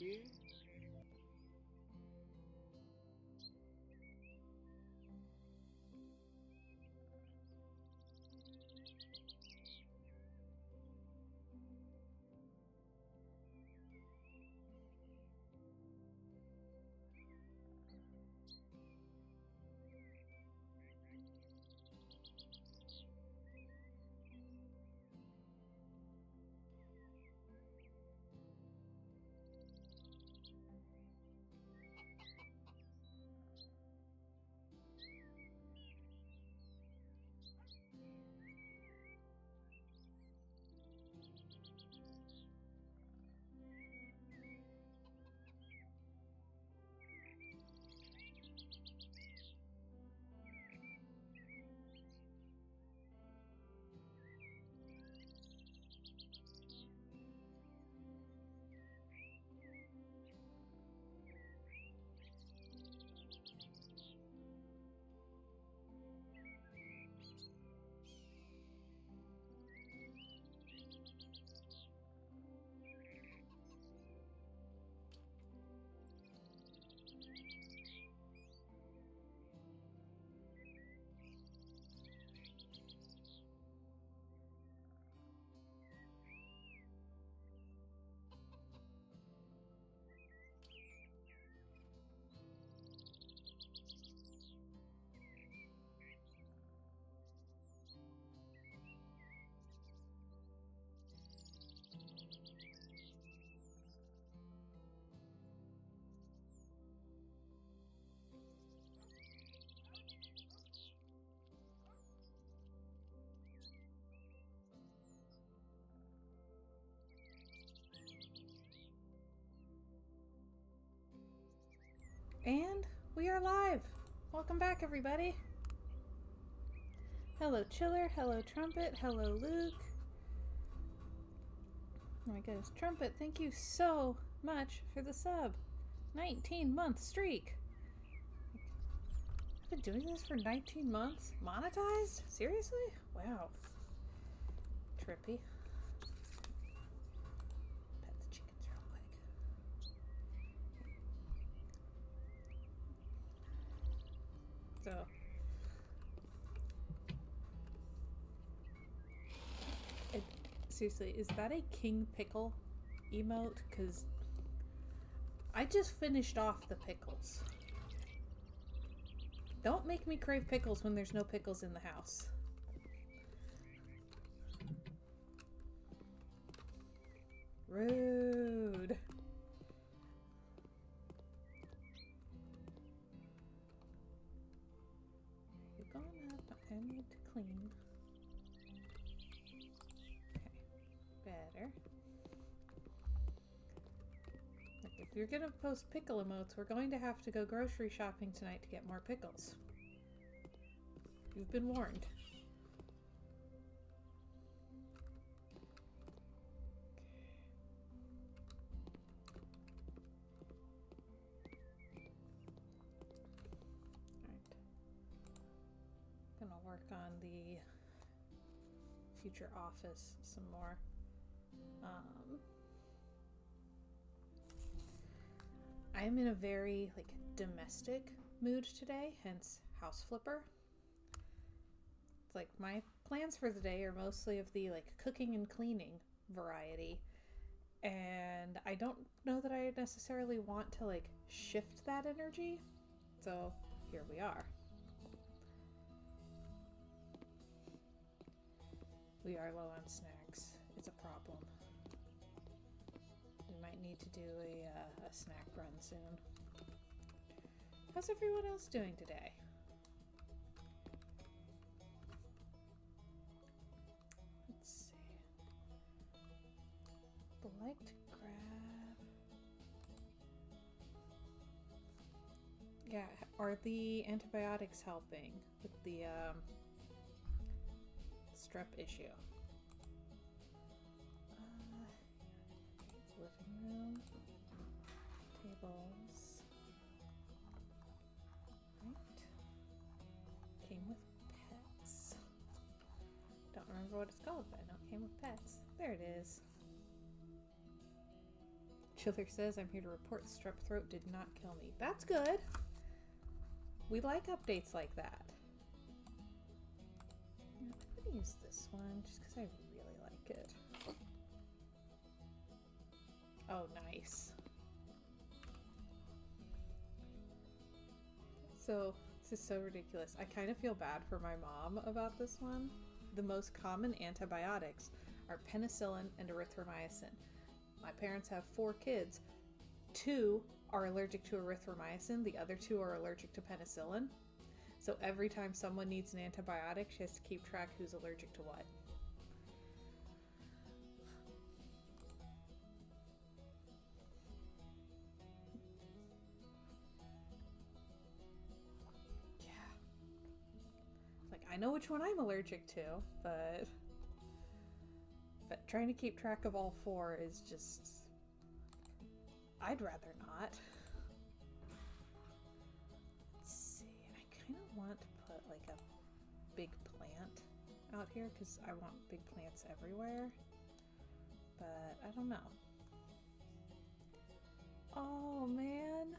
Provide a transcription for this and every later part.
here. And we are live. Welcome back, everybody. Hello, Chiller. Hello, Trumpet. Hello, Luke. Oh my goodness. Trumpet, thank you so much for the sub. 19-month streak. I've been doing this for 19 months? Monetized? Seriously? Wow. Trippy. Pet the chickens real quick. So, seriously, is that a King Pickle emote? Because I just finished off the pickles. Don't make me crave pickles when there's no pickles in the house. Rude. You're gone up. I need to clean. Okay. Better. Look, if you're gonna post pickle emotes, we're going to have to go grocery shopping tonight to get more pickles. You've been warned. Gonna work on the future office some more. I'm in a very domestic mood today, hence House Flipper. It's like my plans for the day are mostly of the cooking and cleaning variety, and I don't know that I necessarily want to shift that energy, so here we are. We are low on snacks. It's a problem. We might need to do a snack run soon. How's everyone else doing today? Let's see. I'd like to grab... Yeah, are the antibiotics helping with the strep issue? Living room, tables, right? Came with pets. Don't remember what it's called, but I know it came with pets. There it is. Chiller says, I'm here to report strep throat did not kill me. That's good. We like updates like that. I'm going to use this one just because I really like it. Oh, nice. So, this is so ridiculous. I kind of feel bad for my mom about this one. The most common antibiotics are penicillin and erythromycin. My parents have 4 kids. 2 are allergic to erythromycin. The other 2 are allergic to penicillin. So every time someone needs an antibiotic, she has to keep track who's allergic to what. Yeah. Like, I know which one I'm allergic to, but trying to keep track of all 4 is just... I'd rather not. Let's see. I kind of want to put like a big plant out here because I want big plants everywhere. But I don't know. Oh man.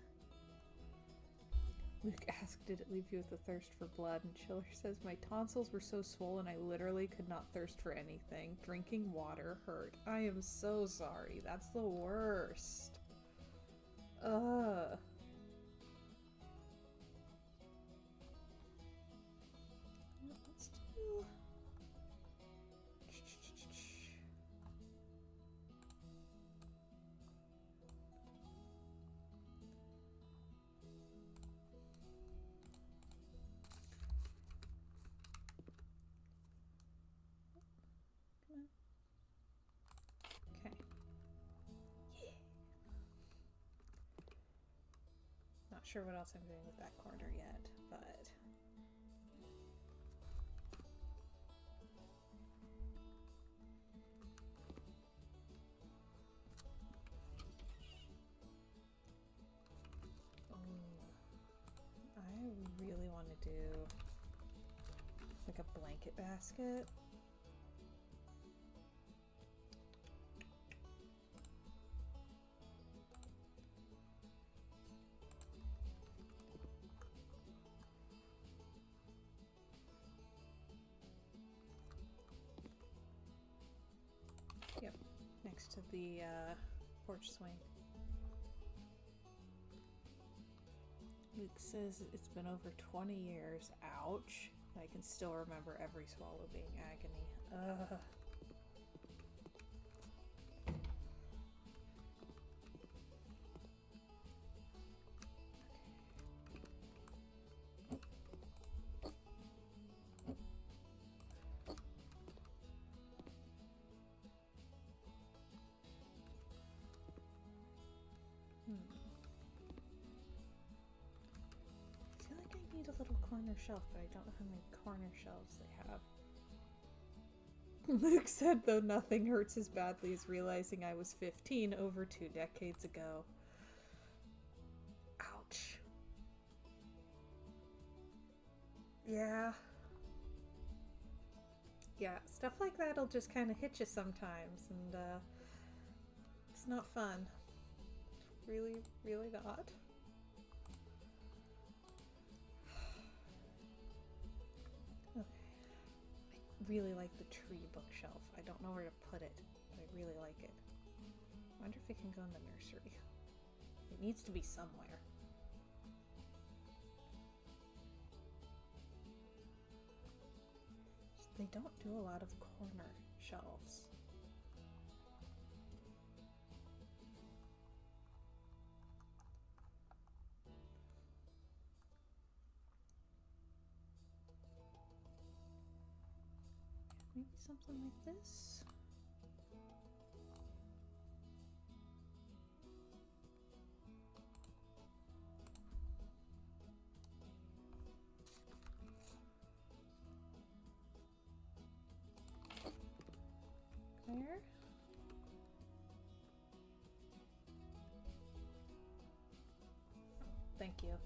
Luke asked, did it leave you with a thirst for blood? And Chiller says, my tonsils were so swollen I literally could not thirst for anything. Drinking water hurt. I am so sorry. That's the worst. Let's do... Okay. Yeah. Not sure what else I'm doing with that corner yet, but... I really want to do like a blanket basket. Yep, next to the porch swing. Luke says it's been over 20 years. Ouch. I can still remember every swallow being agony. Ugh. A little corner shelf, but I don't know how many corner shelves they have. Luke said, though nothing hurts as badly as realizing I was 15 over 2 decades ago. Ouch. Yeah. Yeah, stuff like that'll just kind of hit you sometimes, and it's not fun. Really, really not. Really like the tree bookshelf. I don't know where to put it, but I really like it. I wonder if it can go in the nursery. It needs to be somewhere. They don't do a lot of corner shelves. Maybe something like this. There. Thank you.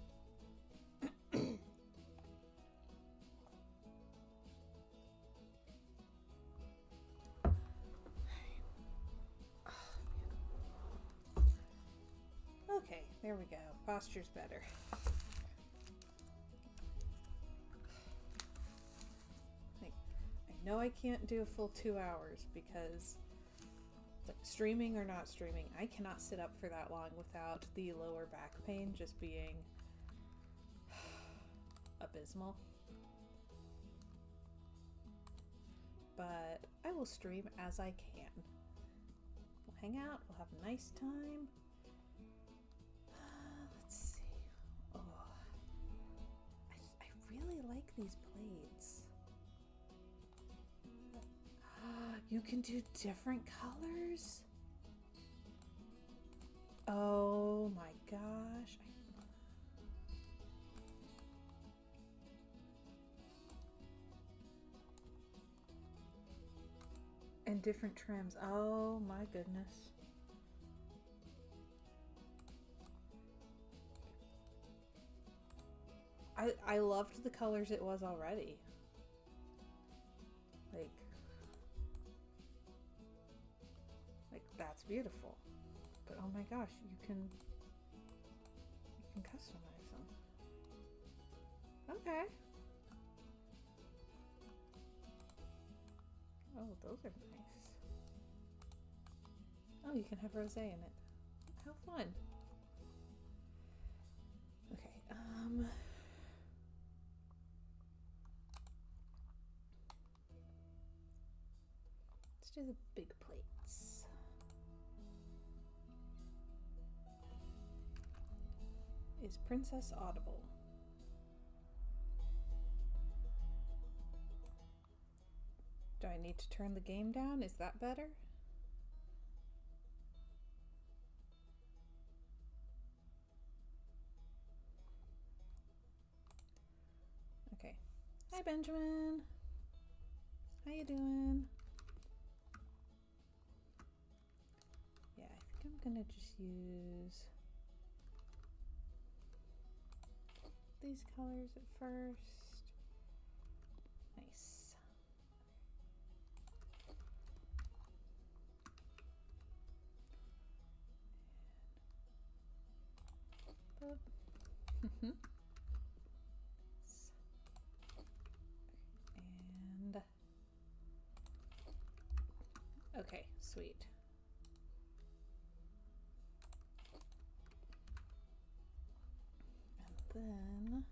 There we go. Posture's better. Like, I know I can't do a full 2 hours because, like, streaming or not streaming, I cannot sit up for that long without the lower back pain just being abysmal. But I will stream as I can. We'll hang out, we'll have a nice time. Let's see. Oh, I really like these blades. You can do different colors? Oh my gosh. And different trims. Oh my goodness. I loved the colors it was already. Like that's beautiful. But oh my gosh, you can customize them. Okay. Oh, those are nice. Oh, you can have rosé in it. How fun. Okay, let's do the big plates. Is Princess audible? Do I need to turn the game down? Is that better? Okay. Hi, Benjamin. How you doing? Yeah, I think I'm gonna just use these colors at first. Nice. And okay, sweet. And then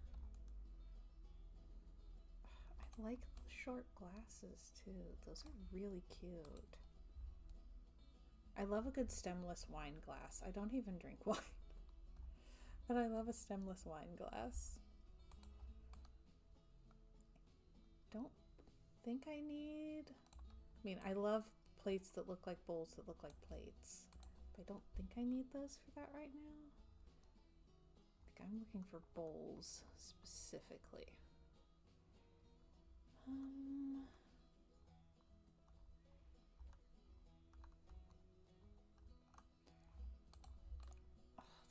I like the short glasses too. Those are really cute. I love a good stemless wine glass. I don't even drink wine. But I love a stemless wine glass. Don't think I need... I mean, I love plates that look like bowls that look like plates. But I don't think I need those for that right now. I think I'm looking for bowls specifically. Oh,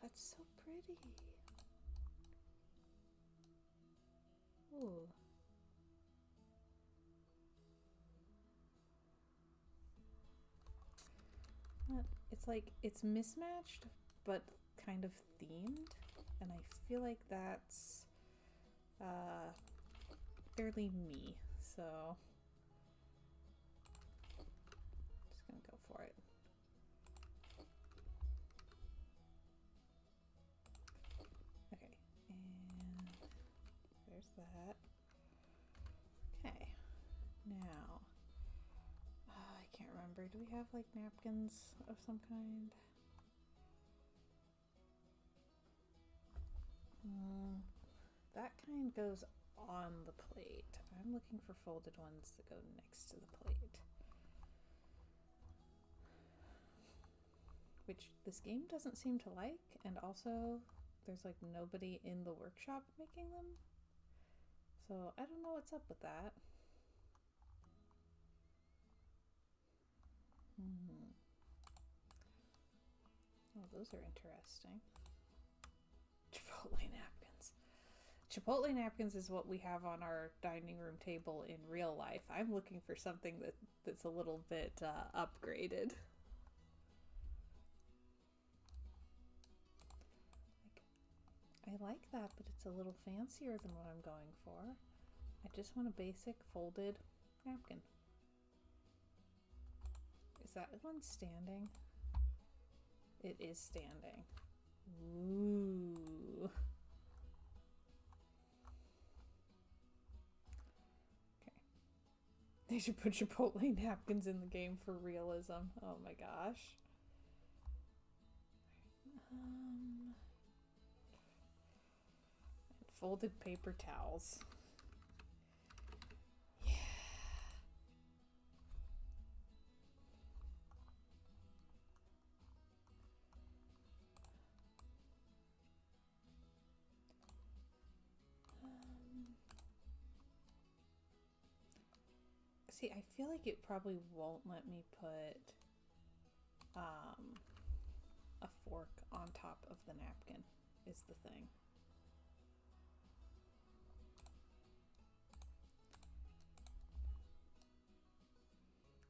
that's so pretty. Ooh. It's like, it's mismatched, but kind of themed. And I feel like that's fairly me. So, just gonna go for it. Okay, and there's that. Okay, now, I can't remember. Do we have like napkins of some kind? That kind goes on the plate. I'm looking for folded ones that go next to the plate. Which this game doesn't seem to like, and also there's like nobody in the workshop making them. So I don't know what's up with that. Oh, those are interesting. Chipotle napkins. Chipotle napkins is what we have on our dining room table in real life. I'm looking for something that's a little bit upgraded. I like that, but it's a little fancier than what I'm going for. I just want a basic folded napkin. Is that one standing? It is standing. Ooh. Okay. They should put Chipotle napkins in the game for realism. Oh my gosh. Folded paper towels. Yeah. See, I feel like it probably won't let me put a fork on top of the napkin is the thing.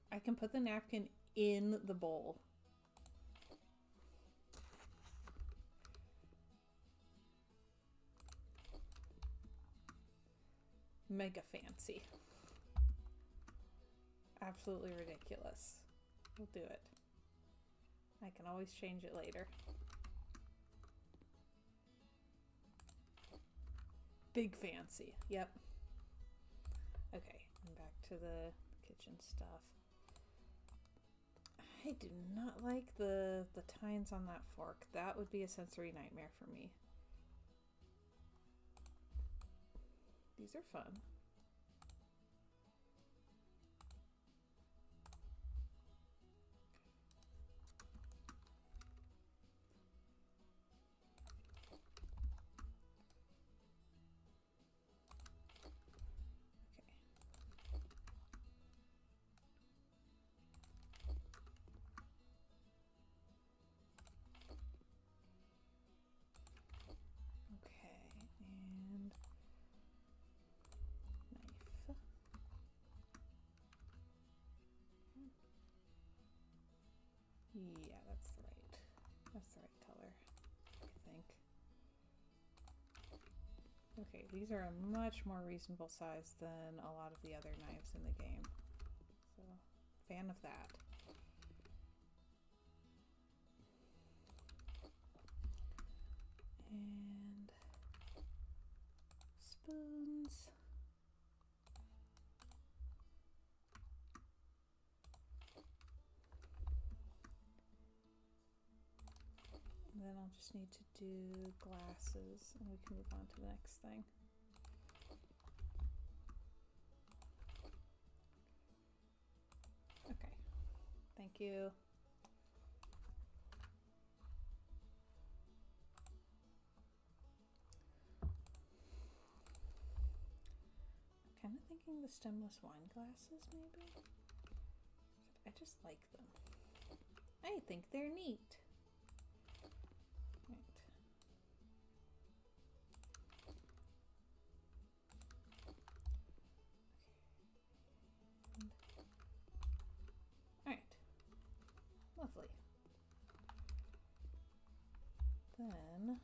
I can put the napkin in the bowl. Mega fancy. Absolutely ridiculous. We'll do it. I can always change it later. Big fancy. Yep. Okay, and back to the kitchen stuff. I do not like the tines on that fork. That would be a sensory nightmare for me. These are fun. Yeah, that's right. That's the right color, I think. Okay, these are a much more reasonable size than a lot of the other knives in the game. So, fan of that. And spoons. And then I'll just need to do glasses and we can move on to the next thing. Okay, thank you. I'm kind of thinking the stemless wine glasses maybe. I just like them. I think they're neat. Lovely. Then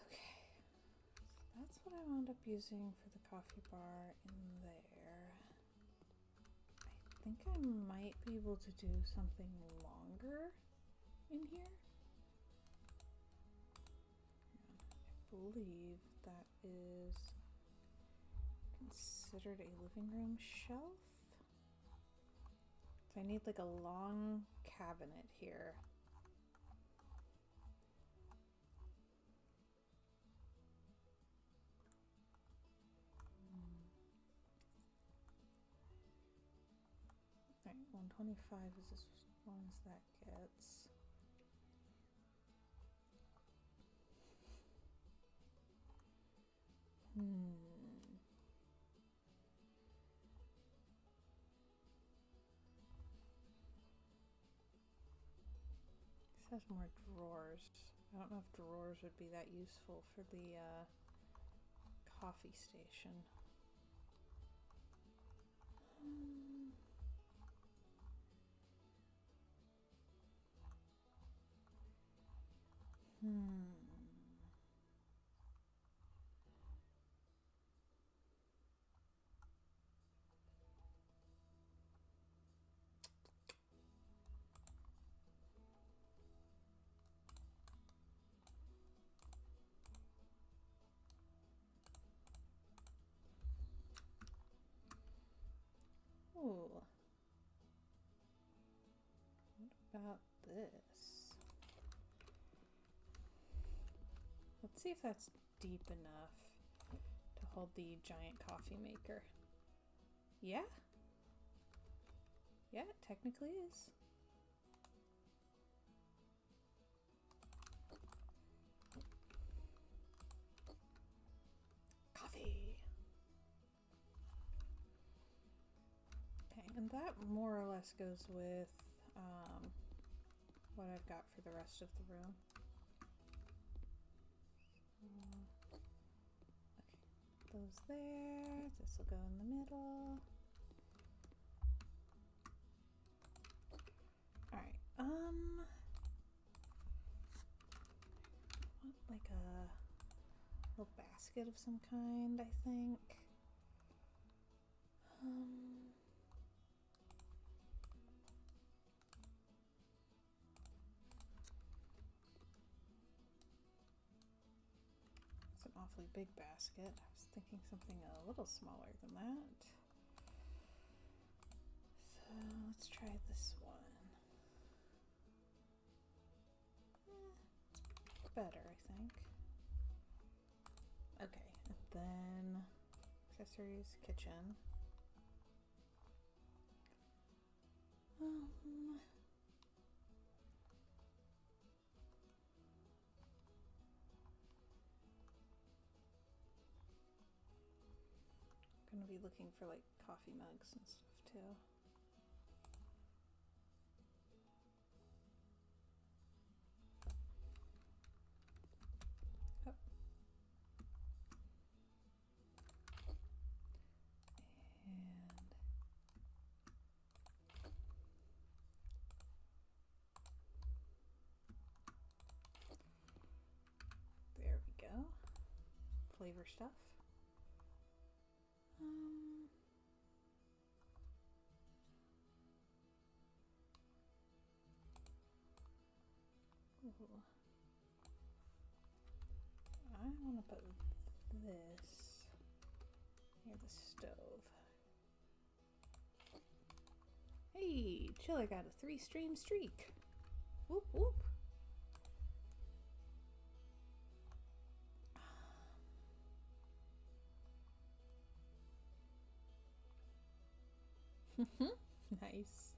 okay, so that's what I wound up using for the coffee bar in there. I think I might be able to do something longer in here. I believe that is considered a living room shelf. So I need like a long cabinet here. All right, 125 is as long as that gets. This has more drawers. I don't know if drawers would be that useful for the coffee station. Hmm. Ooh. What about this? Let's see if that's deep enough to hold the giant coffee maker. Yeah? Yeah, it technically is. Coffee! Okay, and that more or less goes with what I've got for the rest of the room. Okay, those there. This will go in the middle. Alright, what, like a little basket of some kind, I think. It's an awfully big basket. I was thinking something a little smaller than that. So let's try this one. It's better, I think. Okay, and then accessories, kitchen. Gonna be looking for like coffee mugs and stuff too. Oh. And there we go. Flavor stuff. Ooh. I want to put this near the stove. Hey, Chilla got a 3-stream streak. Whoop whoop. Nice.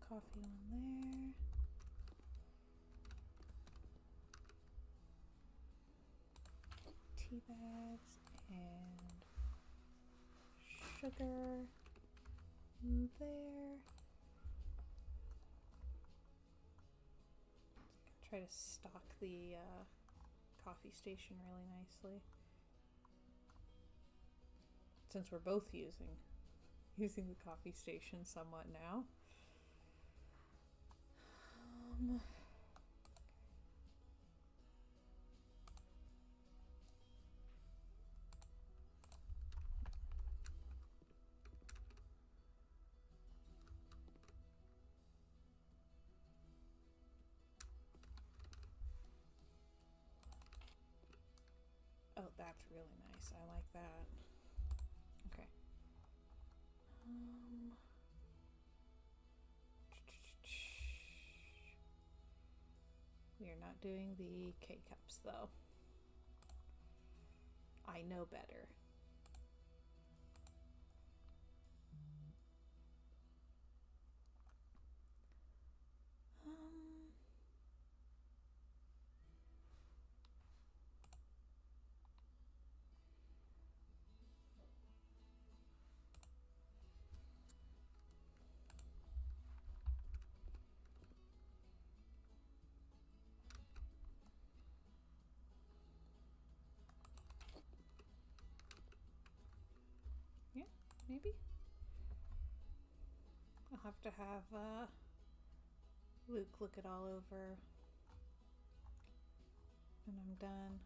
Coffee on there. Tea bags and sugar there. Try to stock the coffee station really nicely. Since we're both using the coffee station somewhat now. Oh, that's really nice. I like that. Okay. We are not doing the K-cups though. I know better. maybe? I'll have to have Luke look it all over when I'm done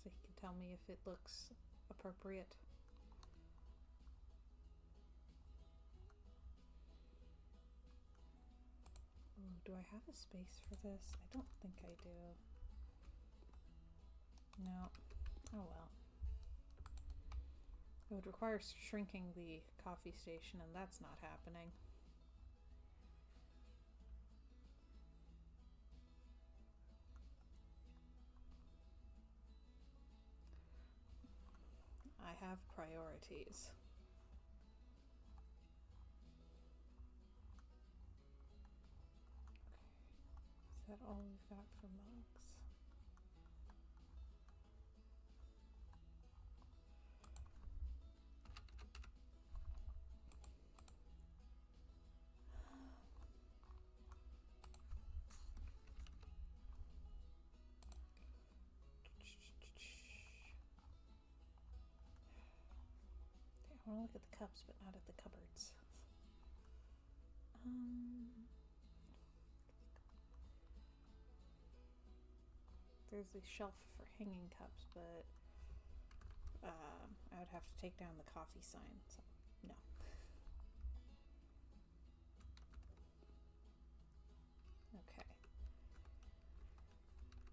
so he can tell me if it looks appropriate. Ooh, do I have a space for this? I don't think I do. No. Oh well. It would require shrinking the coffee station, and that's not happening. I have priorities. Okay. Is that all we've got for mugs? I want to look at the cups, but not at the cupboards. There's a shelf for hanging cups, but I would have to take down the coffee sign, so no. Okay.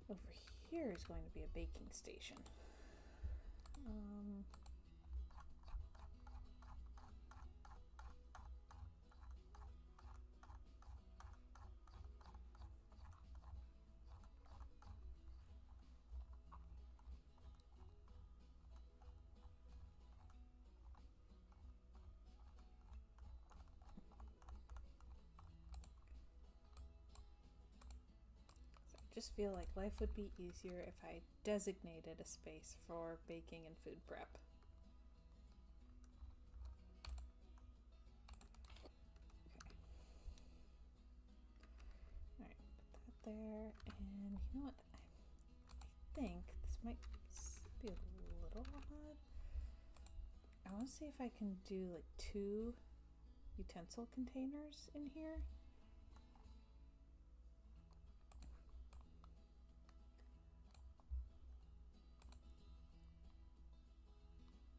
Over here is going to be a baking station. I just feel like life would be easier if I designated a space for baking and food prep. Okay. Alright, put that there, and you know what? I think this might be a little odd. I want to see if I can do like 2 utensil containers in here.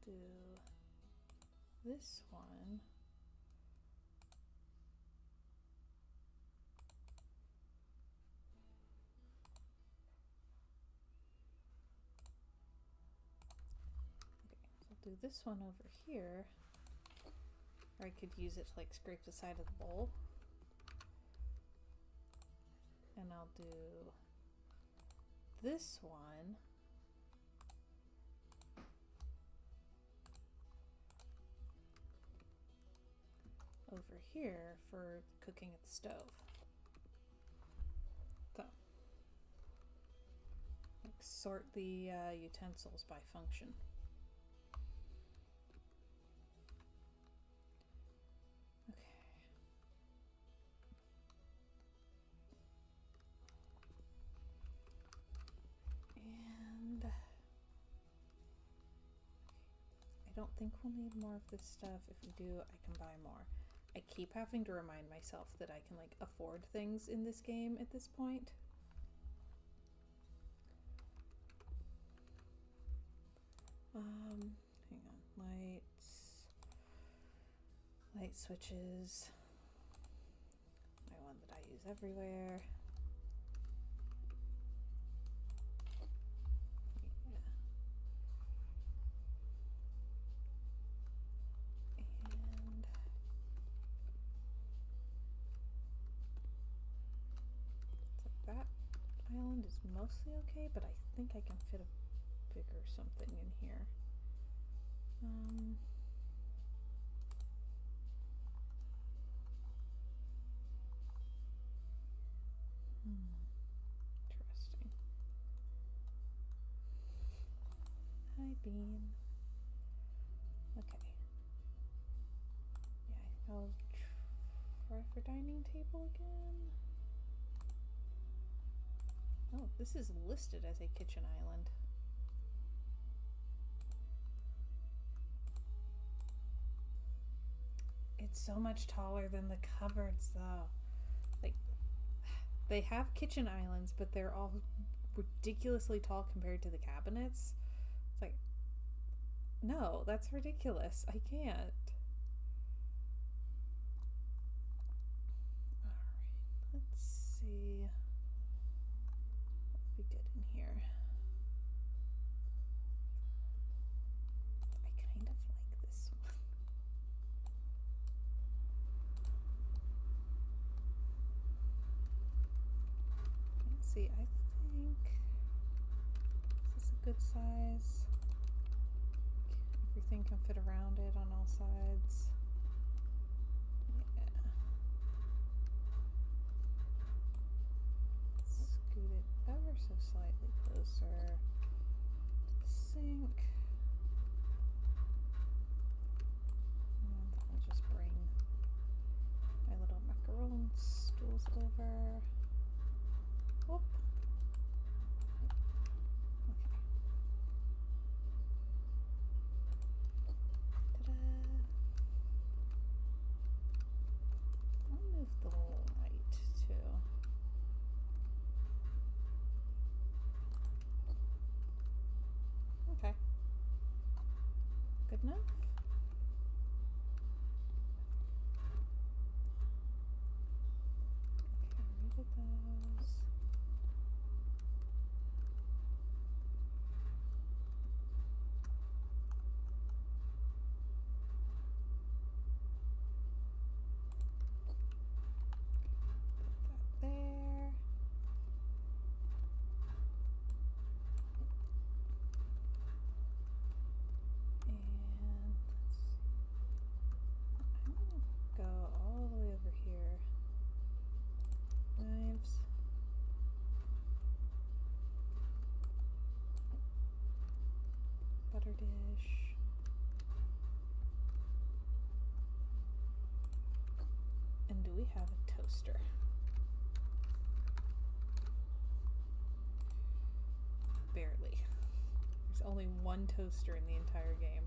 Do this one. Okay, so I'll do this one over here, or I could use it to like scrape the side of the bowl. And I'll do this one over here for cooking at the stove. So, like, sort the utensils by function. Okay. And I don't think we'll need more of this stuff. If we do, I can buy more. I keep having to remind myself that I can like afford things in this game at this point. Hang on, light switches, my one that I use everywhere. Island is mostly okay, but I think I can fit a bigger something in here. Interesting. Hi, Bean. Okay. Yeah, I'll try for dining table again. Oh, this is listed as a kitchen island. It's so much taller than the cupboards, though. Like, they have kitchen islands, but they're all ridiculously tall compared to the cabinets. It's like, no, that's ridiculous. I can't. Alright, let's see. What'd be good in here? I kind of like this one. Let's see, I think, is this a good size? Everything can fit around it on all sides. Yeah. Scoot it ever so slightly closer to the sink. And I'll just bring my little macaron stools over. Whoop. Ta-da! I'll move the light too. Okay. Good enough? Okay, redid those. Put that there. And let's see. I'm gonna go all the way over here. Knives. Butter dish. And do we have a toaster? Barely. There's only one toaster in the entire game.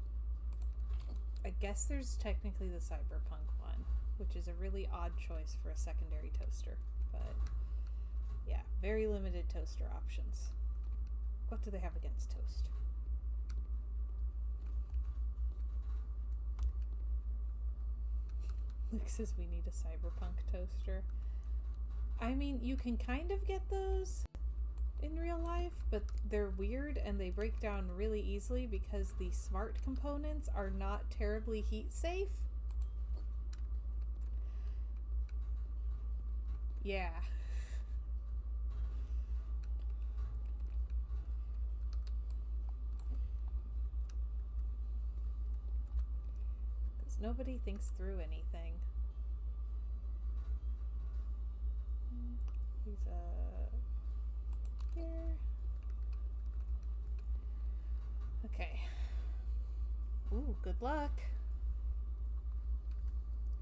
I guess there's technically the Cyberpunk one, which is a really odd choice for a secondary toaster. But yeah, very limited toaster options. What do they have against toast? Luke says we need a Cyberpunk toaster. I mean, you can kind of get those in real life, but they're weird and they break down really easily because the smart components are not terribly heat safe. Yeah. Because nobody thinks through anything. These, here. Okay. Ooh, good luck.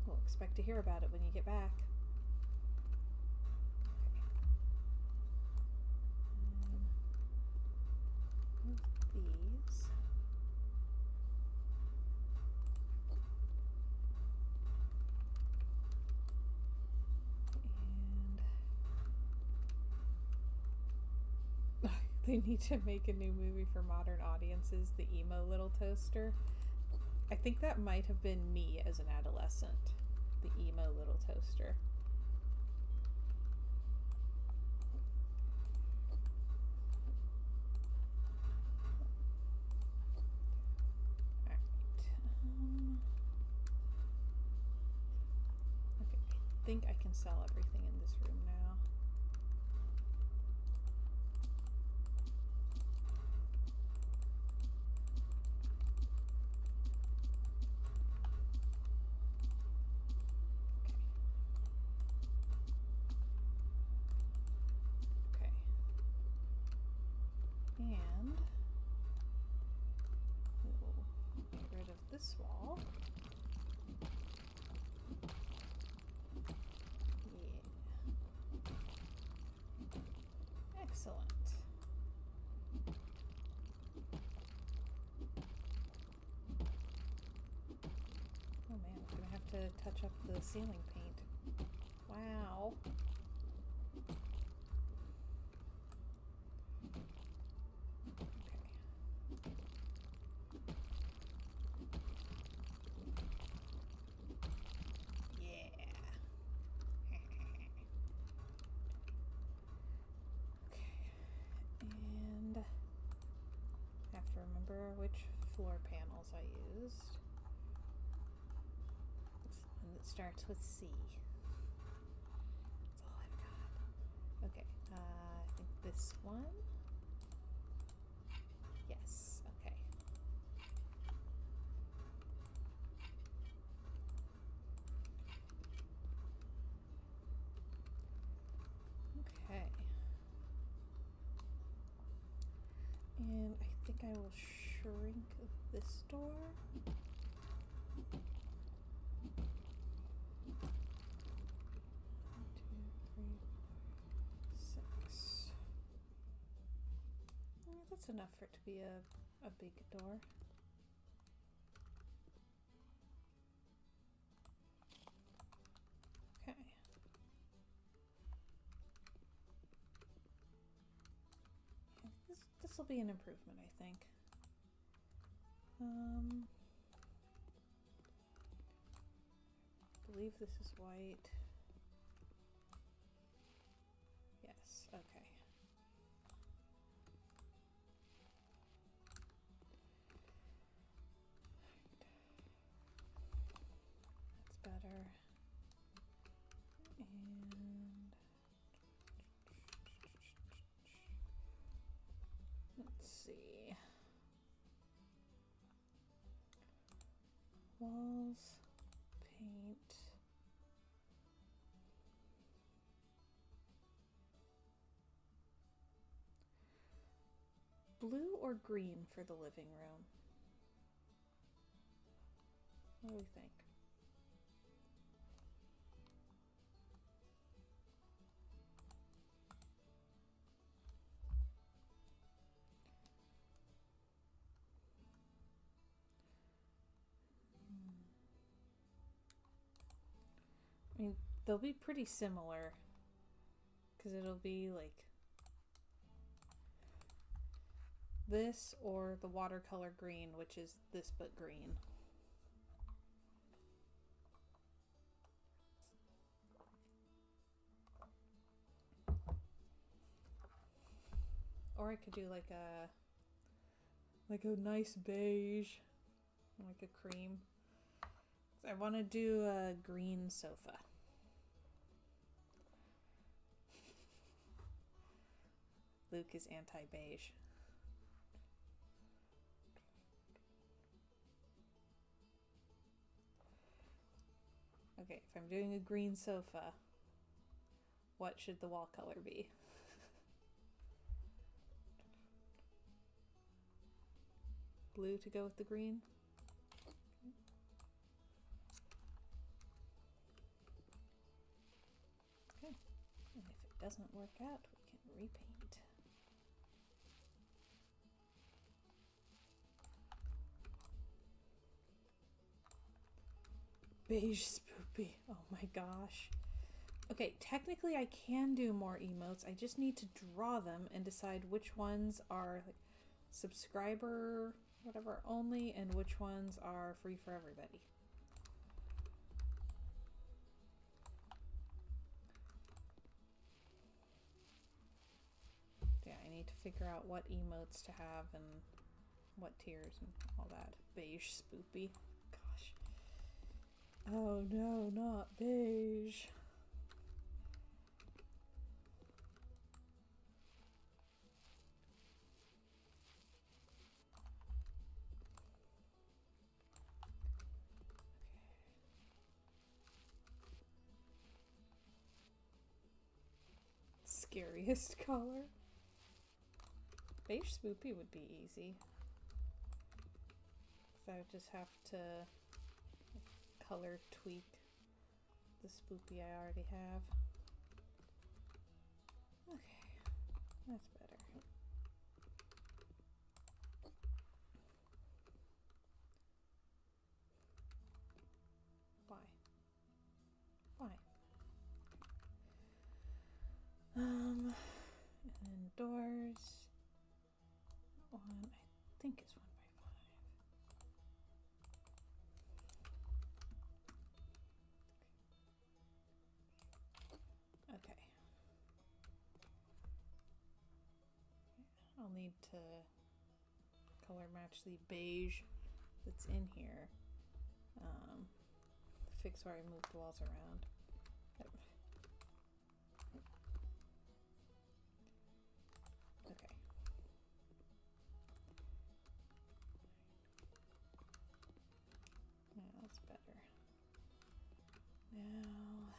We'll expect to hear about it when you get back. Okay. Move these. And they need to make a new movie for modern audiences, the emo little toaster. I think that might have been me as an adolescent, the emo little toaster. Alright. Okay, I think I can sell everything in this room now. And we'll get rid of this wall. Yeah. Excellent. Oh man, I'm gonna have to touch up the ceiling paint. Wow. Remember which floor panels I used. It's the one that starts with C. That's all I've got. Okay, I think this one. Yes, okay. Okay. And I think I will shrink this door. 1, 2, 3, 4, 6. That's enough for it to be a big door. Okay. This will be an improvement, I think. I believe this is white. Yes, okay. That's better. And let's see. Walls, paint. Blue or green for the living room? What do we think? I mean, they'll be pretty similar because it'll be like this or the watercolor green, which is this but green. Or I could do like a nice beige, like a cream. I want to do a green sofa. Luke is anti-beige. Okay, if I'm doing a green sofa, what should the wall color be? Blue to go with the green? Okay, and if it doesn't work out, we can repaint. Beige spoopy. Oh my gosh. Okay, technically I can do more emotes. I just need to draw them and decide which ones are like subscriber whatever only and which ones are free for everybody. Yeah, I need to figure out what emotes to have and what tiers and all that. Beige spoopy. Gosh. Oh no, not beige. Scariest color. Beige spoopy would be easy. So I would just have to color tweak the spoopy I already have. Okay, that's better. Why? think is 1 by 5. Okay. I'll need to color match the beige that's in here. Fix where I moved the walls around. Yep. Okay. Yeah, that's better. Now,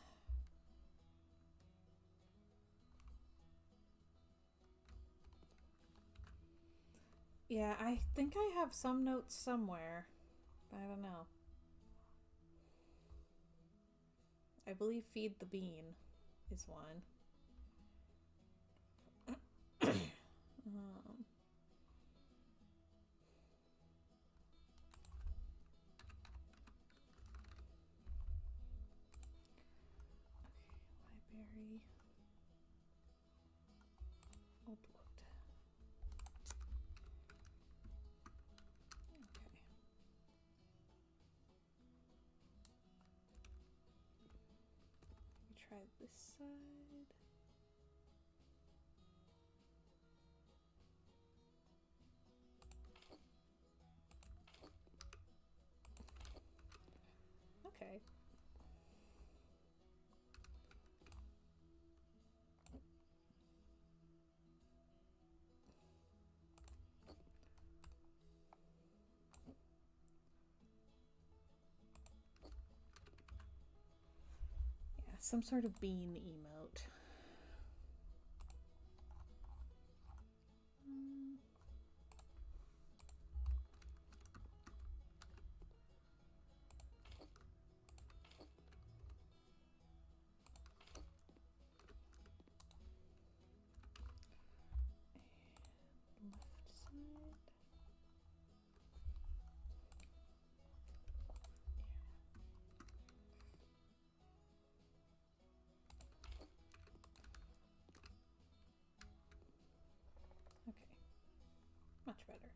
yeah, I think I have some notes somewhere, but I don't know. I believe feed the bean is one. Library. Old wood. Okay. We try this side. Okay. Yeah, some sort of bean emote. Left side. Okay, much better.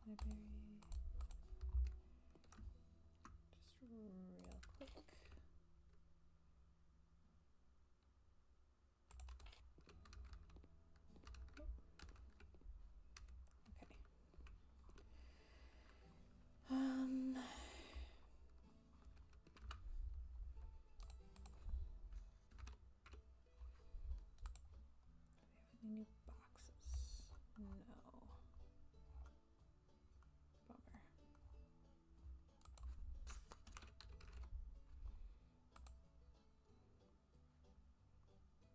And library. Just real quick. Okay. Do we have any new boxes? No. Bummer.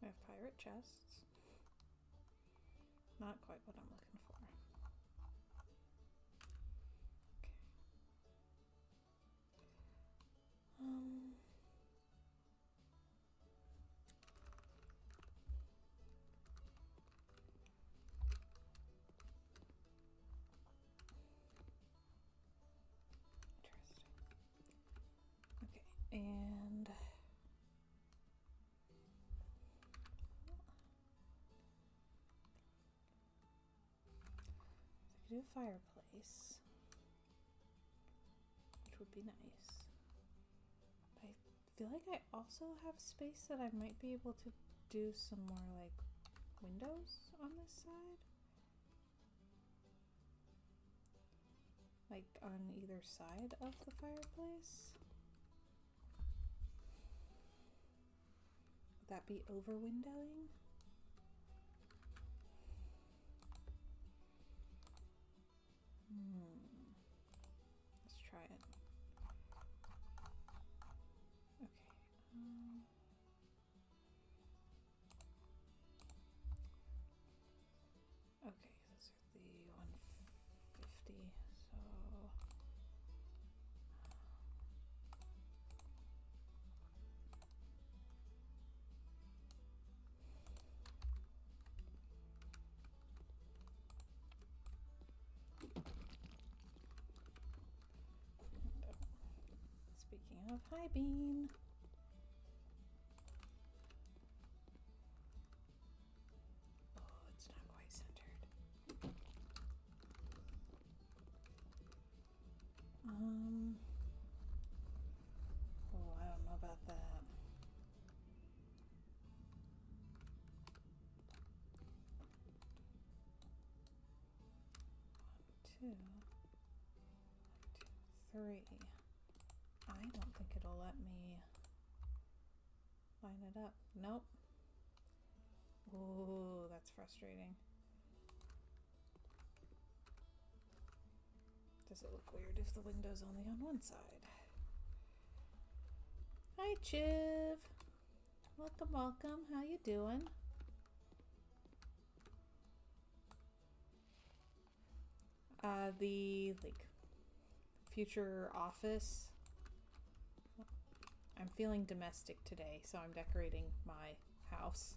I have pirate chests. Not quite what I'm looking for. Okay. Interesting. Okay, and I could do a fireplace, which would be nice. But I feel like I also have space that I might be able to do some more like windows on this side. Like on either side of the fireplace. Would that be over windowing? Let's try it. Okay. Okay, those are the 150. So speaking of, hi Bean. 2, 1, 2, 3. I don't think it'll let me line it up. Nope. Ooh, that's frustrating. Does it look weird if the window's only on one side? Hi, Chiv. Welcome, welcome. How you doing? The future office. I'm feeling domestic today, so I'm decorating my house.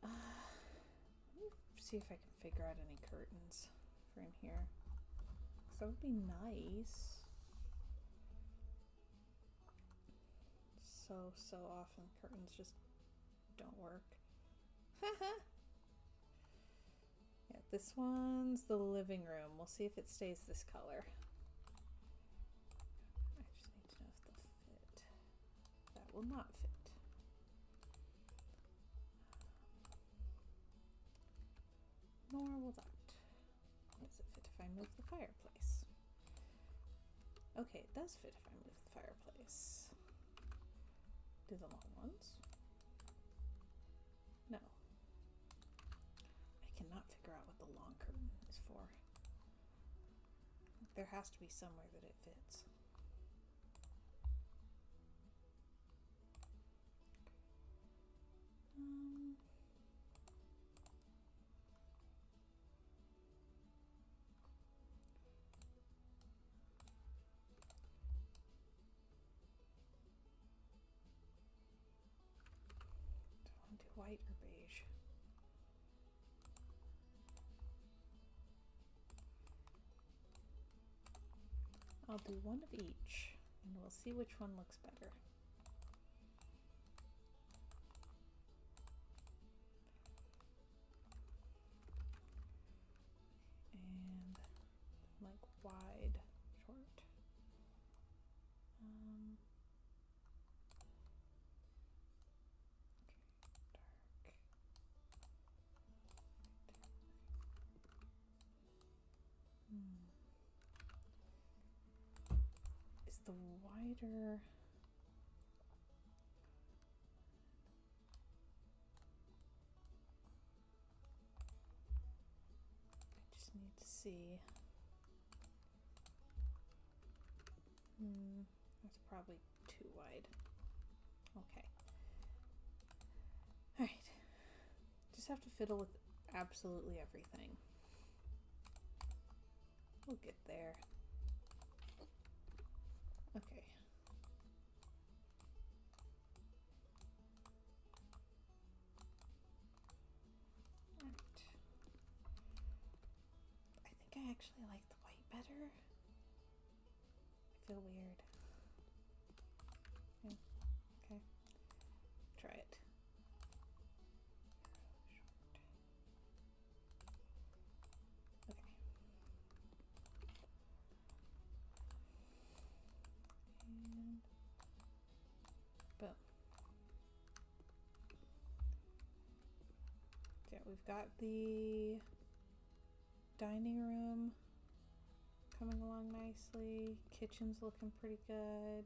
Let me see if I can figure out any curtains for in here. So that would be nice. So often curtains just don't work. Yeah, this one's the living room. We'll see if it stays this color. I just need to know if they'll fit. That will not fit. Nor will that. Does it fit if I move the fireplace? Okay, it does fit if I move the fireplace. Do the long ones? No. I cannot figure out what the long curtain is for. There has to be somewhere that it fits. White or beige? I'll do one of each and we'll see which one looks better. And like wide, short. Is the wider I just need to see. That's probably too wide. Okay. All right. Just have to fiddle with absolutely everything. We'll get there. Okay. All right. I think I actually like the white better. I feel weird. Yeah. Okay. Try it. Okay. And boom. Yeah, we've got the dining room coming along nicely. Kitchen's looking pretty good.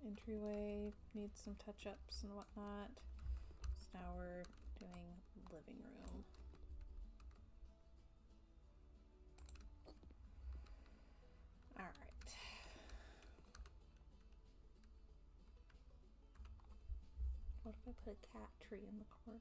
Entryway needs some touch-ups and whatnot. So now we're doing living room. All right. What if I put a cat tree in the corner?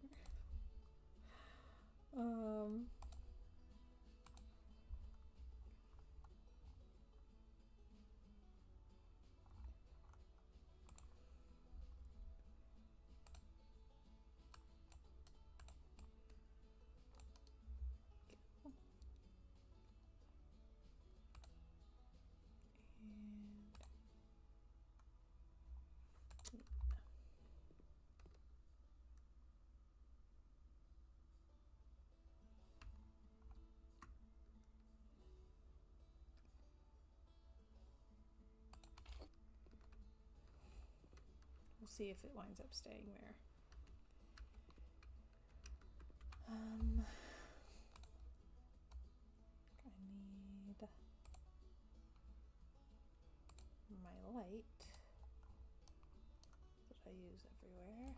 We'll see if it winds up staying there. I need my light that I use everywhere.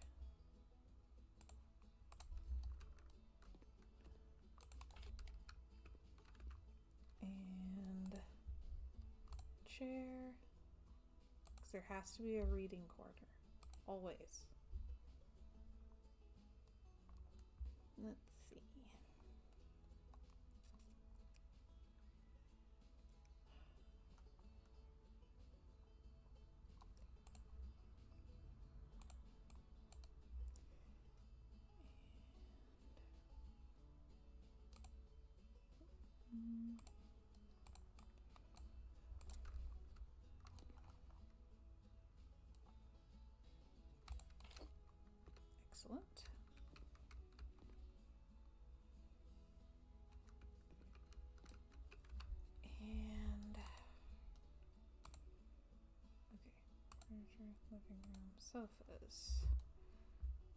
And chair, because there has to be a reading corner, always. Let's see. Excellent. And okay, furniture, living room, sofas.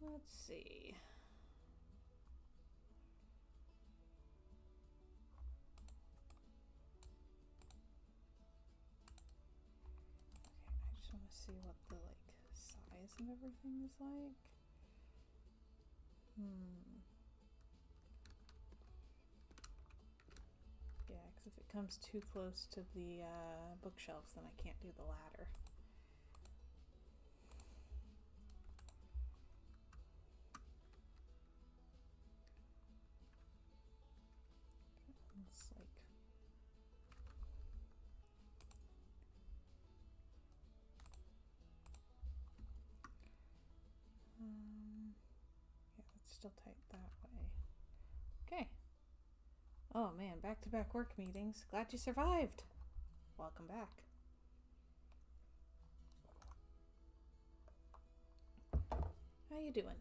Let's see. Okay, I just want to see what the size of everything is like. Yeah, because if it comes too close to the bookshelves, then I can't do the ladder. It's like yeah, it's still tight that way. Okay. Oh man, back-to-back work meetings. Glad you survived. Welcome back. How you doing?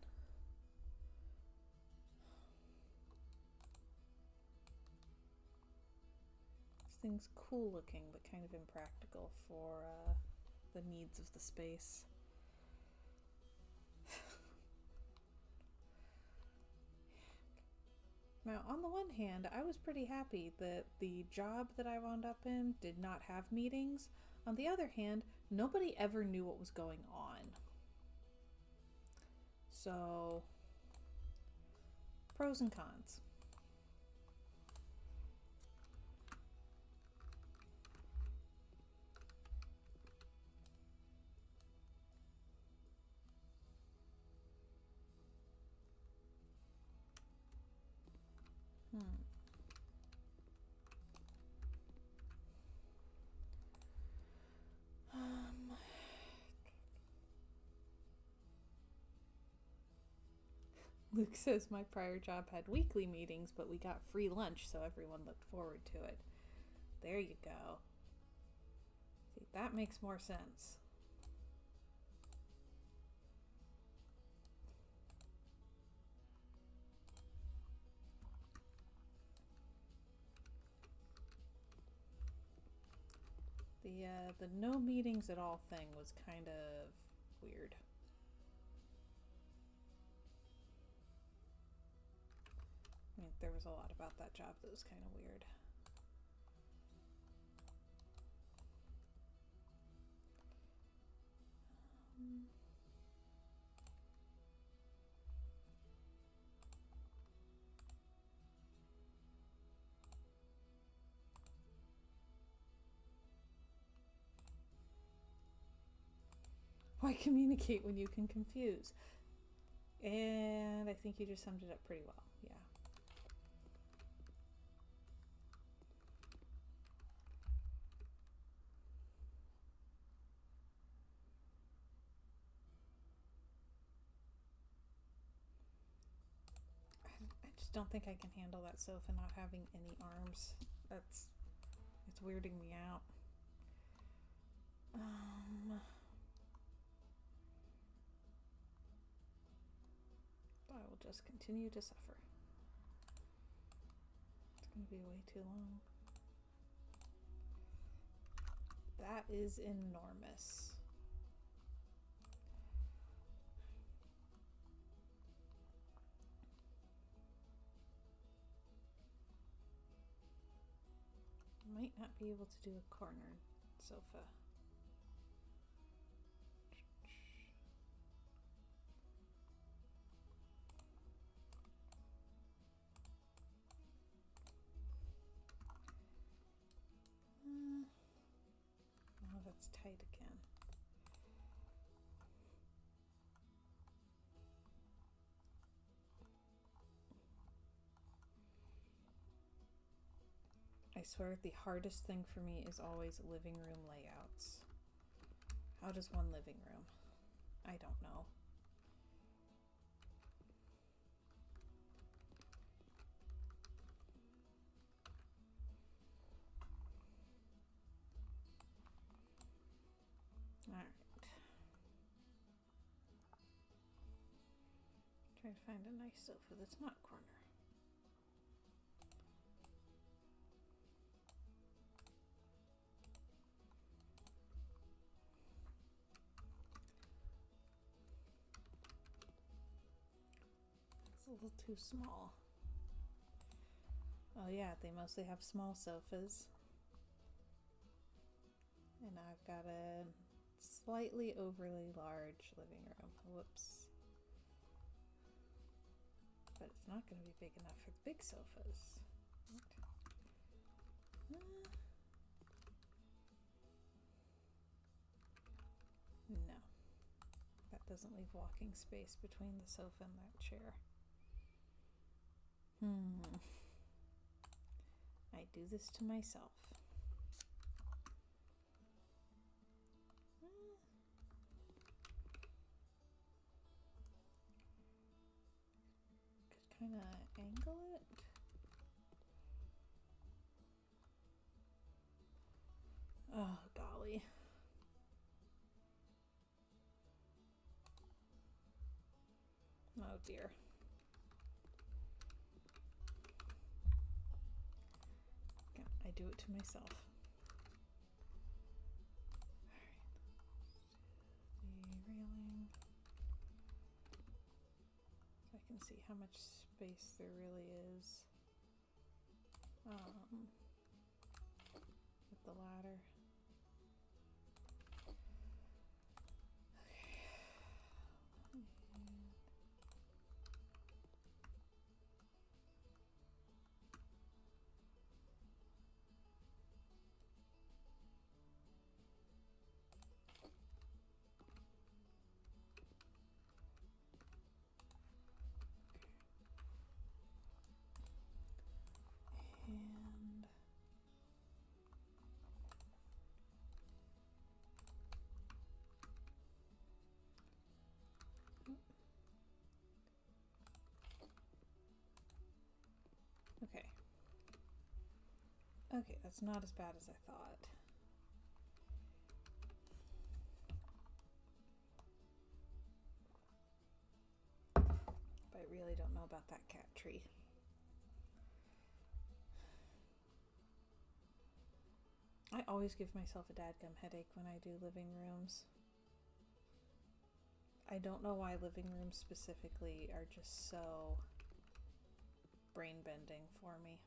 This thing's cool looking, but kind of impractical for the needs of the space. Now, on the one hand, I was pretty happy that the job that I wound up in did not have meetings. On the other hand, nobody ever knew what was going on. So, pros and cons. Luke says my prior job had weekly meetings, but we got free lunch, so everyone looked forward to it. There you go. See, that makes more sense. The no meetings at all thing was kind of weird. I mean, there was a lot about that job that was kind of weird. Why communicate when you can confuse? And I think you just summed it up pretty well. Yeah. I just don't think I can handle that sofa not having any arms. It's weirding me out. I will just continue to suffer. It's going to be way too long. That is enormous. might not be able to do a corner sofa. Oh, that's tight again. I swear the hardest thing for me is always living room layouts. How does one living room? I don't know. All right. Try to find a nice sofa that's not corner. A little too small. Oh yeah, they mostly have small sofas. And I've got a slightly overly large living room. Whoops. But it's not going to be big enough for the big sofas. No. That doesn't leave walking space between the sofa and that chair. I do this to myself. Could kind of angle it. Oh, golly. Oh, dear. I do it to myself. Alright, the railing. So I can see how much space there really is with the ladder. Okay. Okay, that's not as bad as I thought. But I really don't know about that cat tree. I always give myself a dadgum headache when I do living rooms. I don't know why living rooms specifically are just so brain bending for me.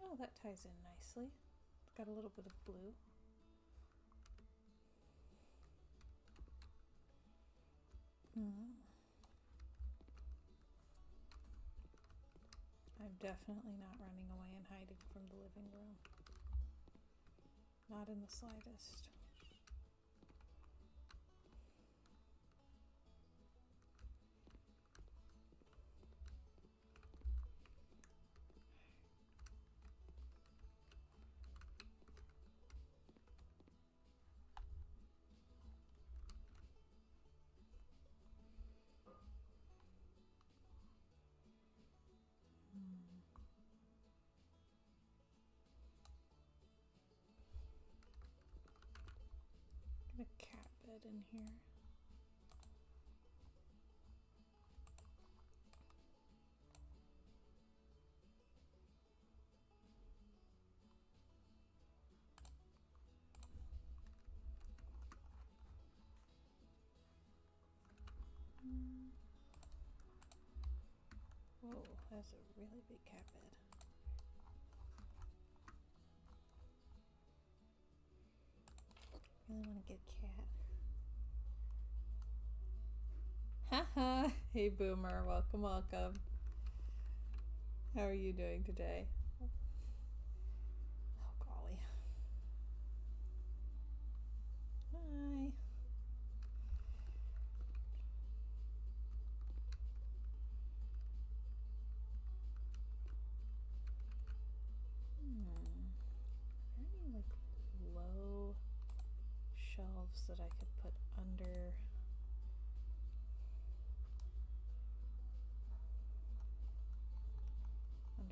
Oh, that ties in nicely. It's got a little bit of blue. I'm definitely not running away and hiding from the living room. Not in the slightest. a cat bed in here. Whoa, that's a really big cat bed. Really want to get a cat. Haha! Hey Boomer, welcome, welcome. How are you doing today? Oh golly. Hi. Are there any like low shelves that I could put under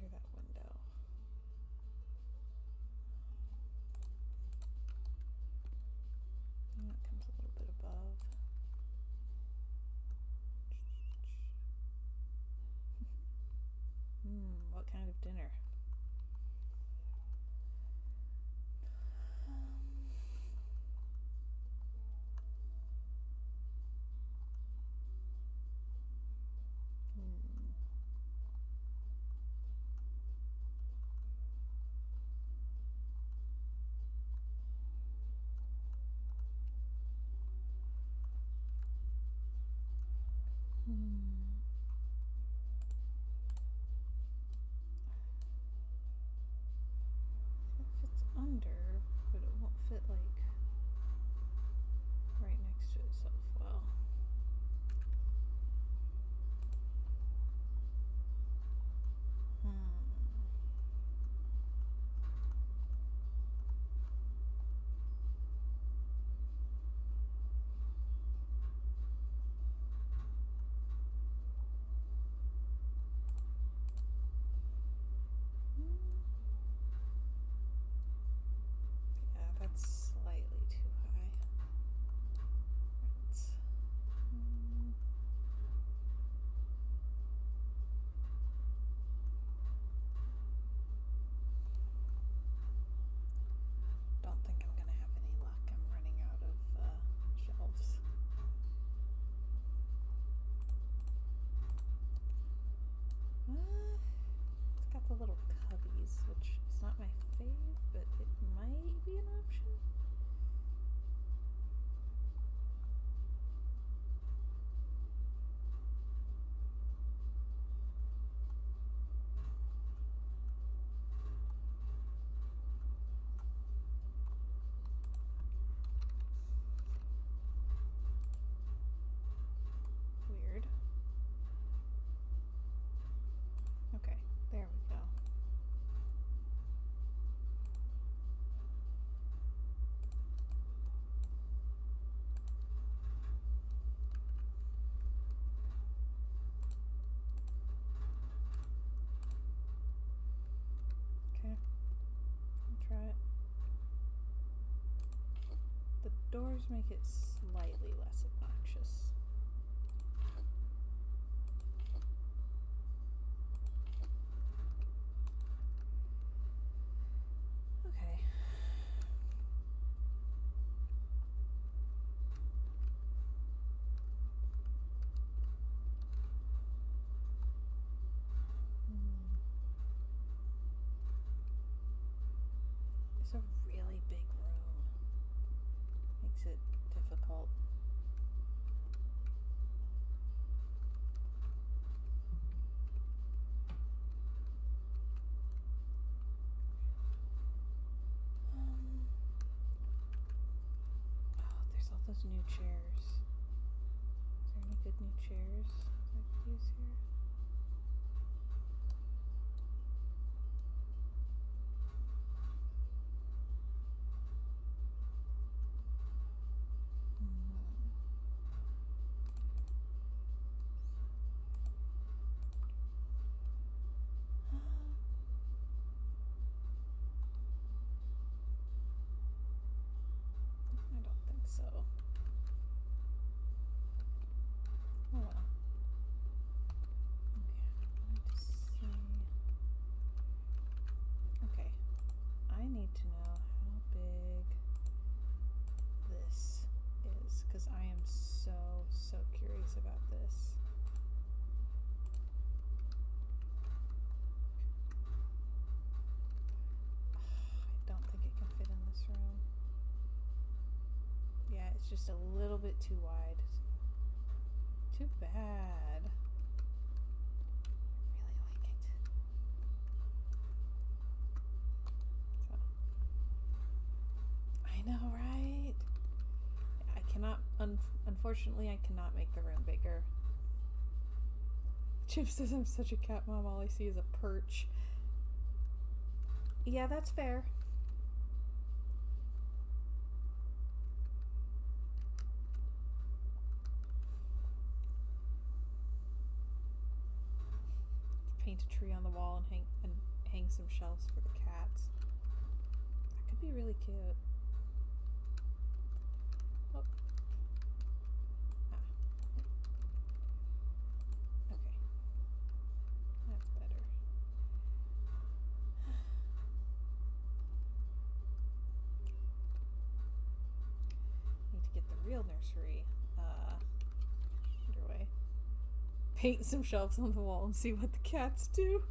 that window? And that comes a little bit above. What kind of dinner? It fits under, but it won't fit like right next to itself well. Yeah, that's slightly too high. Right. Don't think I'm gonna have any luck. I'm running out of shelves. It's got the little cubbies, which is not my fave, but it might be an option. Weird. Okay, there we go. Okay, I'll try it. The doors make it slightly less obnoxious. Okay. It's a really big room. Makes it difficult. There's all those new chairs. Is there any good new chairs I could use here? I don't think so. It's just a little bit too wide. Too bad. I really like it. So, I know, right? I cannot, unfortunately, I cannot make the room bigger. Jim says I'm such a cat mom, all I see is a perch. Yeah, that's fair. Paint a tree on the wall and hang some shelves for the cats. That could be really cute. Oh. Ah. Okay. That's better. Need to get the real nursery underway. Paint some shelves on the wall and see what the cats do.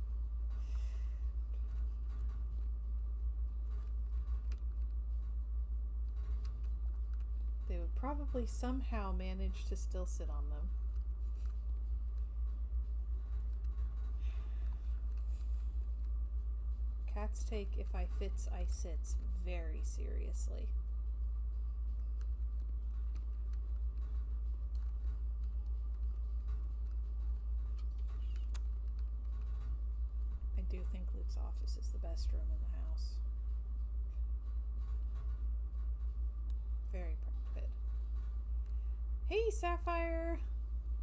They would probably somehow manage to still sit on them. Cats take if I fits, I sits very seriously. I do think Luke's office is the best room in the house. Very proud of it. Hey, Sapphire!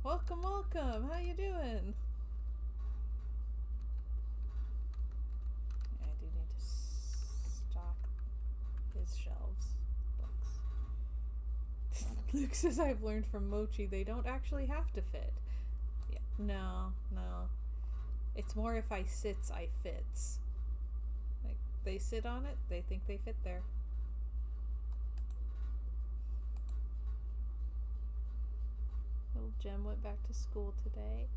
Welcome, welcome! How you doing? I do need to stock his shelves. Books. Luke says I've learned from Mochi they don't actually have to fit. Yeah, no. It's more if I sits, I fits. Like, they sit on it, they think they fit there. Little Jem went back to school today.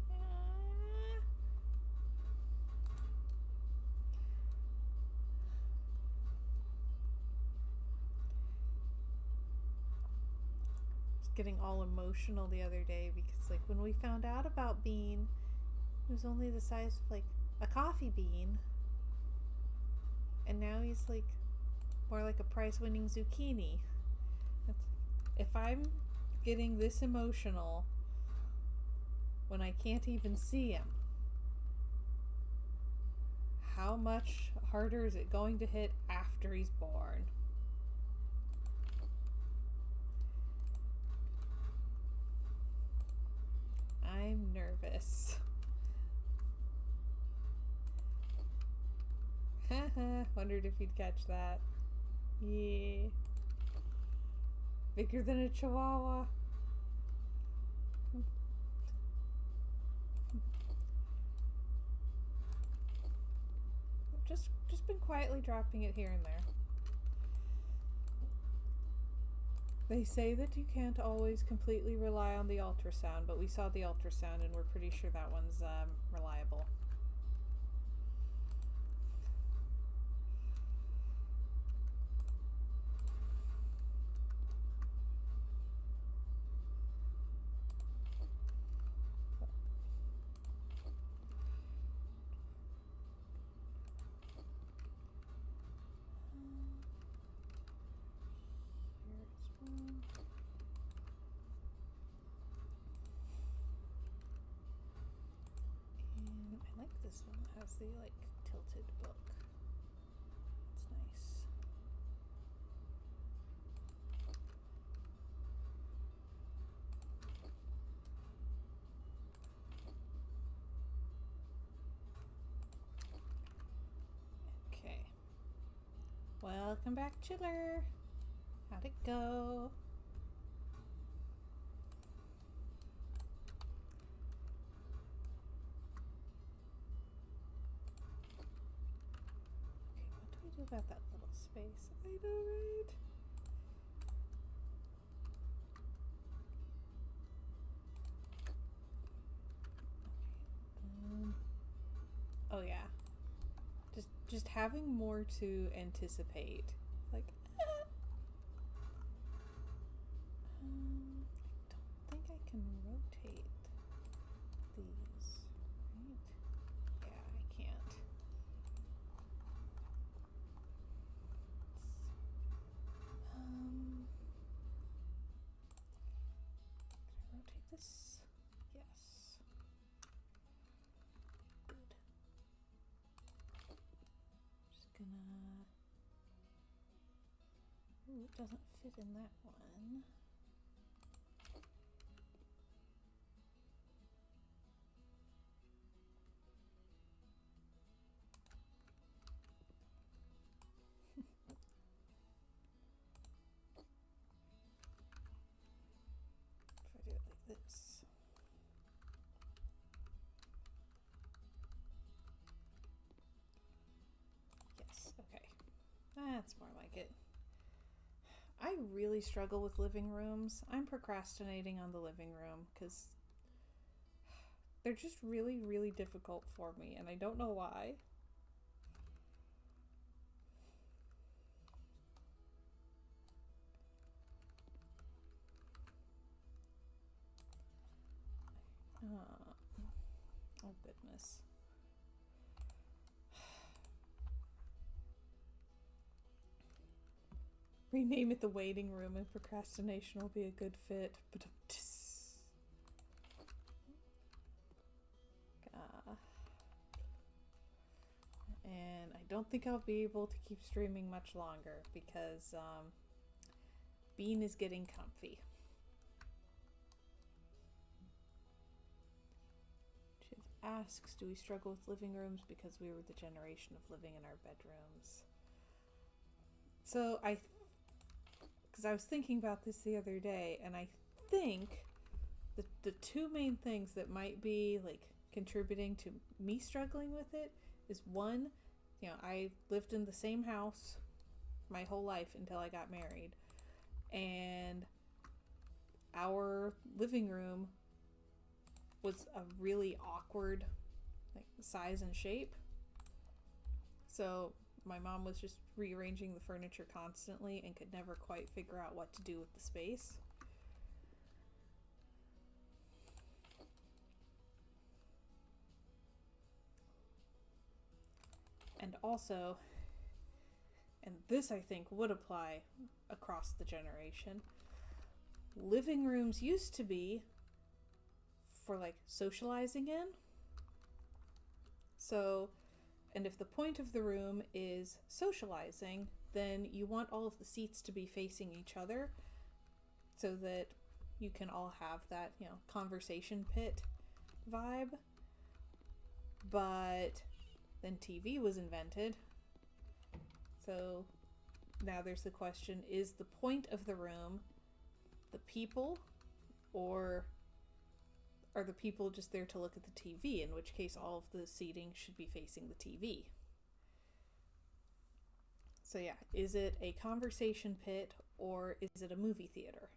Was getting all emotional the other day because, like, when we found out about Bean, he was only the size of, like, a coffee bean. And now he's, like, more like a prize-winning zucchini. If I'm getting this emotional when I can't even see him, how much harder is it going to hit after he's born? I'm nervous. Wondered if you'd catch that. Yeah. Bigger than a chihuahua. Just been quietly dropping it here and there. They say that you can't always completely rely on the ultrasound, but we saw the ultrasound and we're pretty sure that one's reliable. This one has the, like, tilted book. It's nice. Okay. Welcome back, Chiller. How'd it go? About that little space. I know, right? Okay. Oh yeah. Just having more to anticipate. Like, this? Yes. Good. Just gonna... Ooh, it doesn't fit in that one. If I do it like this. Yes, okay. That's more like it. I really struggle with living rooms. I'm procrastinating on the living room because they're just really, really difficult for me, and I don't know why. Oh, goodness. Rename it the waiting room and procrastination will be a good fit. But and I don't think I'll be able to keep streaming much longer because Bean is getting comfy. Shiv asks, do we struggle with living rooms because we were the generation of living in our bedrooms? So because I was thinking about this the other day, and I think the two main things that might be like contributing to me struggling with it is one, I lived in the same house my whole life until I got married, and our living room was a really awkward like size and shape. So my mom was just rearranging the furniture constantly and could never quite figure out what to do with the space. And also, and this I think would apply across the generation, living rooms used to be for like socializing in. So, and if the point of the room is socializing, then you want all of the seats to be facing each other so that you can all have that, conversation pit vibe. But then TV was invented. So now there's the question, is the point of the room the people, or are the people just there to look at the TV, in which case all of the seating should be facing the TV? So yeah, is it a conversation pit or is it a movie theater?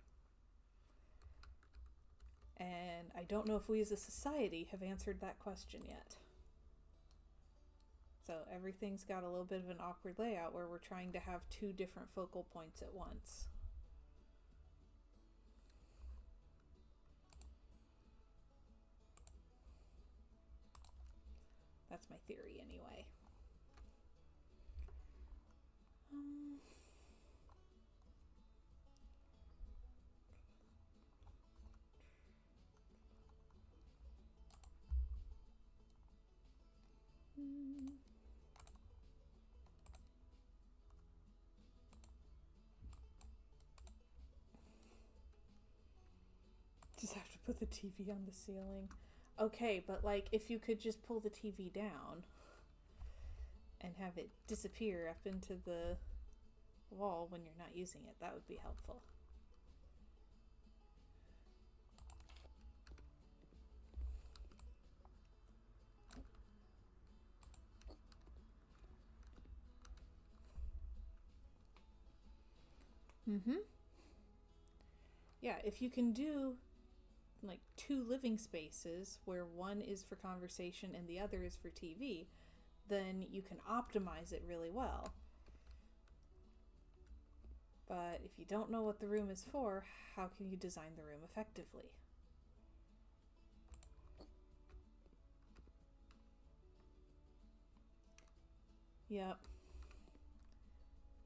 And I don't know if we as a society have answered that question yet. So everything's got a little bit of an awkward layout where we're trying to have two different focal points at once. That's my theory anyway. Just have to put the TV on the ceiling. Okay, but like if you could just pull the TV down and have it disappear up into the wall when you're not using it, that would be helpful. Yeah, if you can do like two living spaces where one is for conversation and the other is for TV, then you can optimize it really well. But if you don't know what the room is for, how can you design the room effectively? Yep.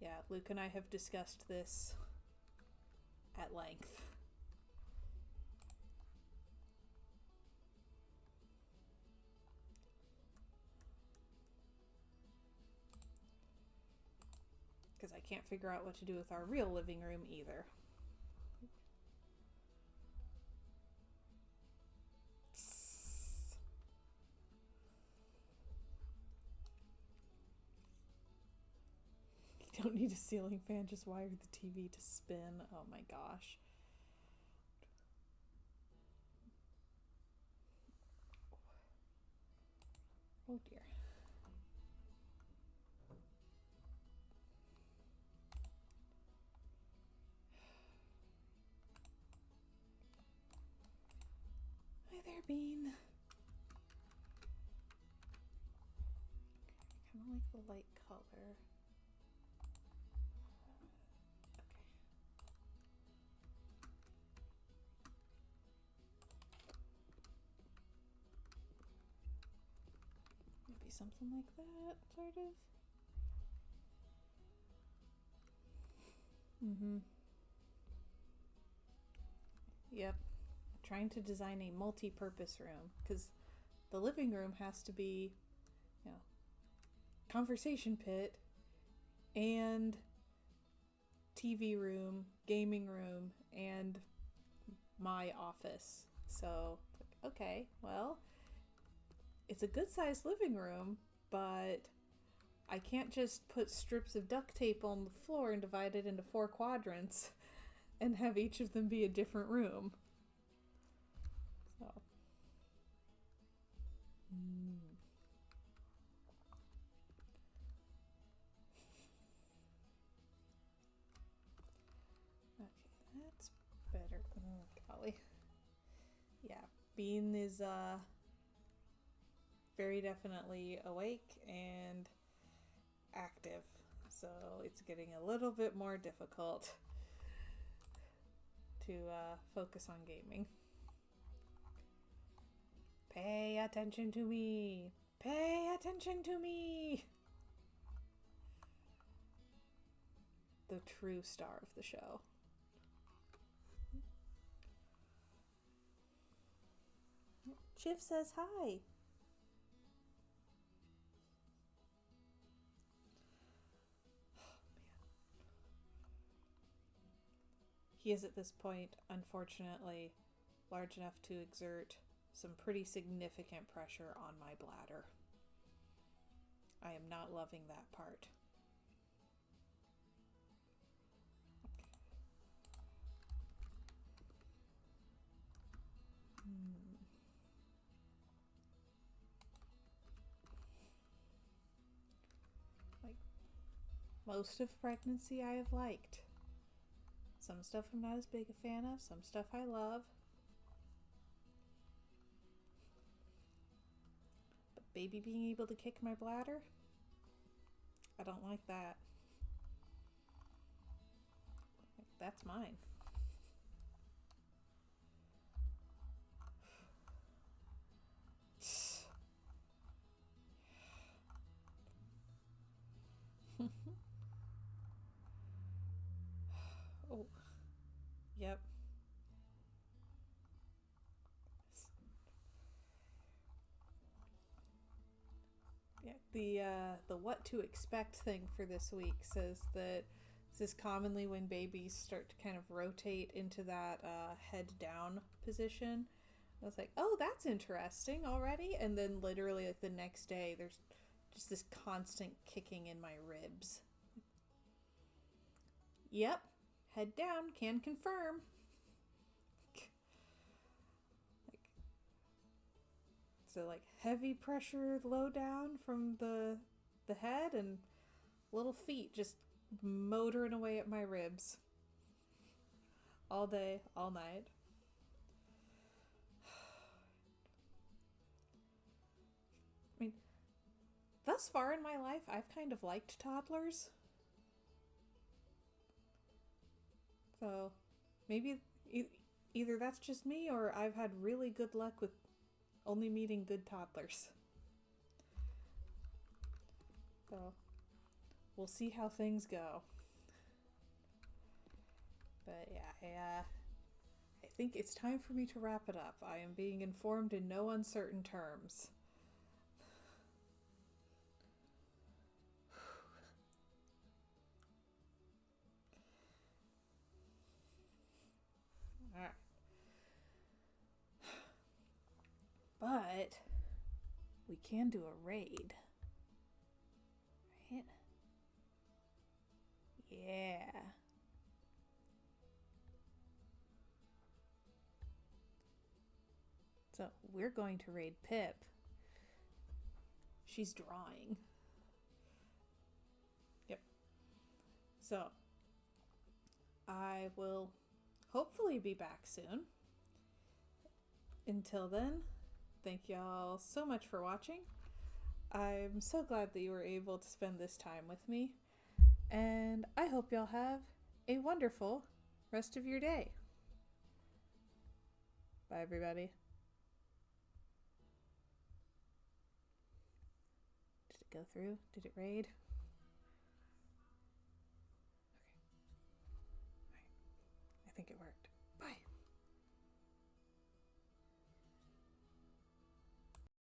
Yeah, Luke and I have discussed this at length. can't figure out what to do with our real living room either. You don't need a ceiling fan, just wire the TV to spin. Oh my gosh. Oh dear. Hi there, Bean. I kind of like the light color. Maybe something like that, sort of. Yep. Trying to design a multi-purpose room, because the living room has to be, you know, conversation pit and TV room, gaming room, and my office. So, okay, well, it's a good sized living room, but I can't just put strips of duct tape on the floor and divide it into 4 quadrants and have each of them be a different room. So. Okay, that's better. Oh, golly. Yeah, Bean is very definitely awake and active, so it's getting a little bit more difficult to focus on gaming. Pay attention to me! Pay attention to me! The true star of the show. Shiv says hi. He is at this point, unfortunately, large enough to exert some pretty significant pressure on my bladder. I am not loving that part. Like, most of pregnancy I have liked. Some stuff I'm not as big a fan of, some stuff I love. But baby being able to kick my bladder, I don't like that. That's mine. Oh, yep. Yeah, the what to expect thing for this week says that this is commonly when babies start to kind of rotate into that head down position. I was like, oh, that's interesting already. And then literally like the next day, there's just this constant kicking in my ribs. Yep, head down, can confirm. So like heavy pressure low down from the head and little feet just motoring away at my ribs all day, all night. I mean, thus far in my life, I've kind of liked toddlers. So maybe either that's just me or I've had really good luck with only meeting good toddlers. So we'll see how things go. But yeah, I think it's time for me to wrap it up. I am being informed in no uncertain terms. But we can do a raid. Right? Yeah. So we're going to raid Pip. She's drawing. Yep. So I will hopefully be back soon. Until then, thank y'all so much for watching. I'm so glad that you were able to spend this time with me. And I hope y'all have a wonderful rest of your day. Bye, everybody. Did it go through? Did it raid?